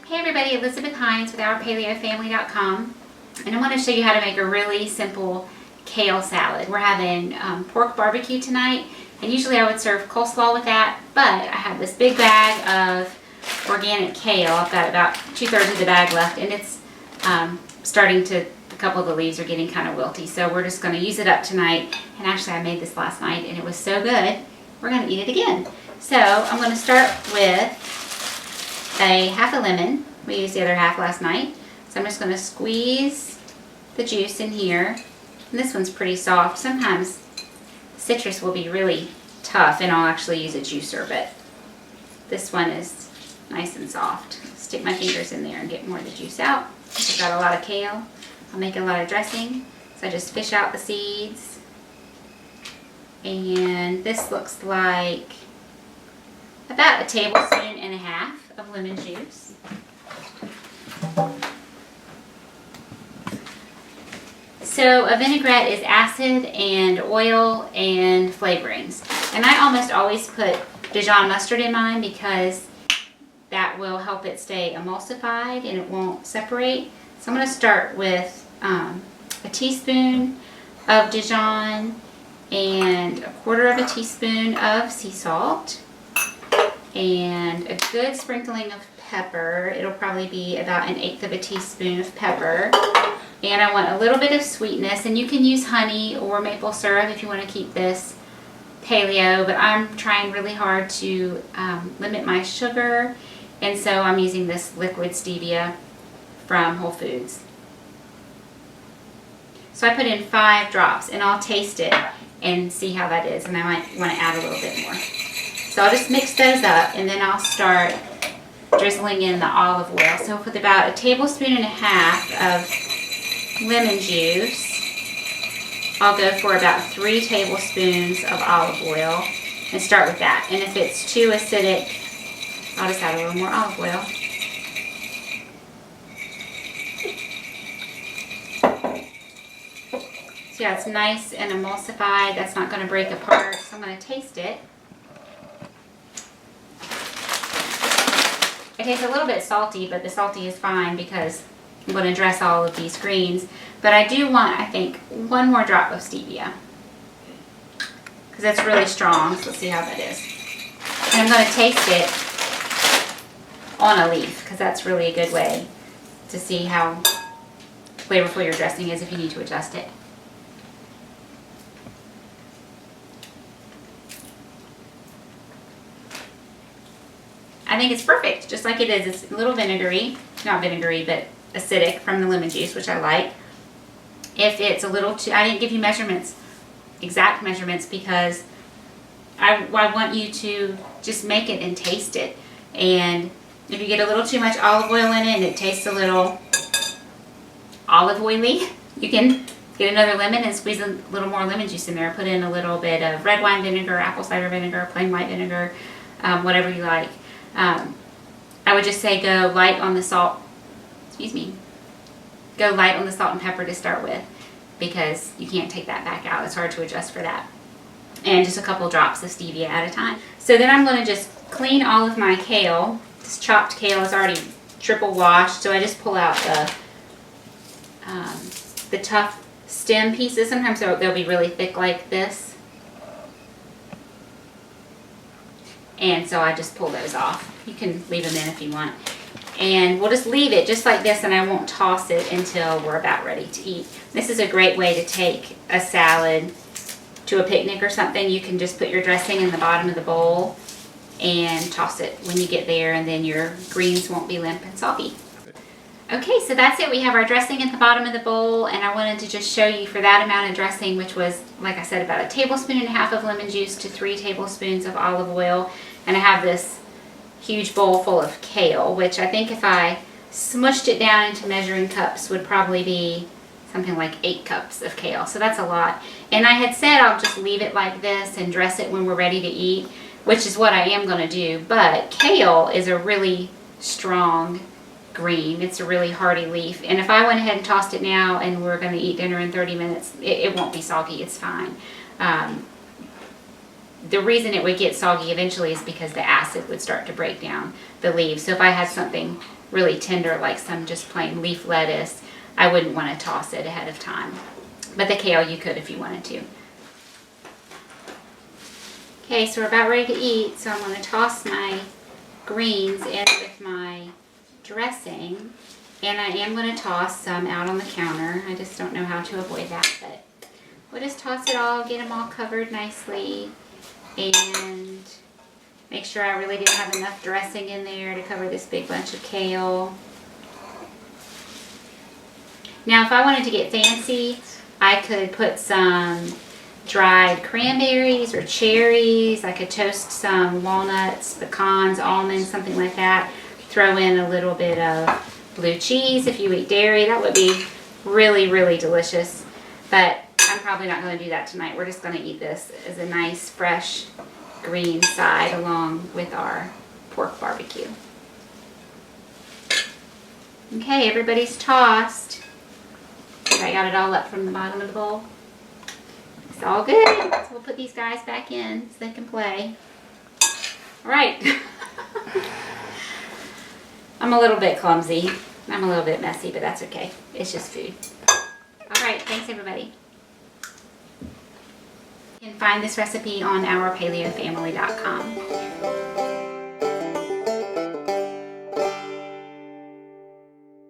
Hey everybody, Elizabeth Hines with OurPaleoFamily.com, and I want to show you how to make a really simple kale salad. We're having pork barbecue tonight, and usually I would serve coleslaw with that, but I have this big bag of organic kale. I've got about 2/3 of the bag left, and it's starting to, a couple of the leaves are getting kind of wilty, so we're just going to use it up tonight. And actually I made this last night and it was so good, we're going to eat it again. So I'm going to start with half a lemon. We used the other half last night. So I'm just going to squeeze the juice in here. And this one's pretty soft. Sometimes citrus will be really tough and I'll actually use a juicer, but this one is nice and soft. Stick my fingers in there and get more of the juice out. I've got a lot of kale. I'll make a lot of dressing. So I just fish out the seeds. And this looks like about 1.5 tablespoons of lemon juice. So a vinaigrette is acid and oil and flavorings. And I almost always put Dijon mustard in mine because that will help it stay emulsified and it won't separate. So I'm going to start with a teaspoon of Dijon and 1/4 teaspoon of sea salt and a good sprinkling of pepper. It'll probably be about 1/8 teaspoon of pepper. And I want a little bit of sweetness, and you can use honey or maple syrup if you want to keep this paleo, but I'm trying really hard to limit my sugar, and so I'm using this liquid stevia from Whole Foods. So I put in 5 drops, and I'll taste it and see how that is, and I might want to add a little bit more. So I'll just mix those up, and then I'll start drizzling in the olive oil. So with about 1.5 tablespoons of lemon juice, I'll go for about 3 tablespoons of olive oil and start with that. And if it's too acidic, I'll just add a little more olive oil. So yeah, it's nice and emulsified. That's not going to break apart. So I'm going to taste it. It tastes a little bit salty, but the salty is fine because I'm going to dress all of these greens. But I do want, I think, 1 more drop of stevia because that's really strong. So let's see how that is. And I'm going to taste it on a leaf because that's really a good way to see how flavorful your dressing is if you need to adjust it. I think it's perfect, just like it is. It's a little vinegary, not vinegary, but acidic from the lemon juice, which I like. If it's a little too, I didn't give you measurements, exact measurements, because I want you to just make it and taste it. And if you get a little too much olive oil in it and it tastes a little olive oily, you can get another lemon and squeeze a little more lemon juice in there. Put in a little bit of red wine vinegar, apple cider vinegar, plain white vinegar, whatever you like. I would just say go light on the salt, go light on the salt and pepper to start with because you can't take that back out. It's hard to adjust for that. And just a couple drops of stevia at a time. So then I'm going to just clean all of my kale. This chopped kale is already triple washed, so I just pull out the tough stem pieces. Sometimes they'll be really thick like this. And so I just pull those off. You can leave them in if you want. And we'll just leave it just like this, and I won't toss it until we're about ready to eat. This is a great way to take a salad to a picnic or something. You can just put your dressing in the bottom of the bowl and toss it when you get there, and then your greens won't be limp and soggy. Okay, so that's it. We have our dressing at the bottom of the bowl, and I wanted to just show you for that amount of dressing, which was, like I said, about 1.5 tablespoons of lemon juice to 3 tablespoons of olive oil. And I have this huge bowl full of kale, which I think if I smushed it down into measuring cups would probably be something like 8 cups of kale. So that's a lot. And I had said I'll just leave it like this and dress it when we're ready to eat, which is what I am going to do. But kale is a really strong green. It's a really hearty leaf. And if I went ahead and tossed it now and we're going to eat dinner in 30 minutes, it won't be soggy. It's fine. The reason it would get soggy eventually is because the acid would start to break down the leaves. So if I had something really tender like some just plain leaf lettuce, I wouldn't want to toss it ahead of time. But the kale you could if you wanted to. Okay, so we're about ready to eat, so I'm going to toss my greens in with my dressing. And I am going to toss some out on the counter. I just don't know how to avoid that, but we'll just toss it all, get them all covered nicely, and make sure I really didn't have enough dressing in there to cover this big bunch of kale. Now, if I wanted to get fancy, I could put some dried cranberries or cherries. I could toast some walnuts, pecans, almonds, something like that. Throw in a little bit of blue cheese if you eat dairy. That would be really, really delicious. But I'm probably not going to do that tonight. We're just going to eat this as a nice, fresh, green side along with our pork barbecue. Okay, everybody's tossed. I got it all up from the bottom of the bowl. It's all good. So we'll put these guys back in so they can play. All right. I'm a little bit clumsy. I'm a little bit messy, but that's okay. It's just food. All right, thanks everybody. You can find this recipe on ourpaleofamily.com.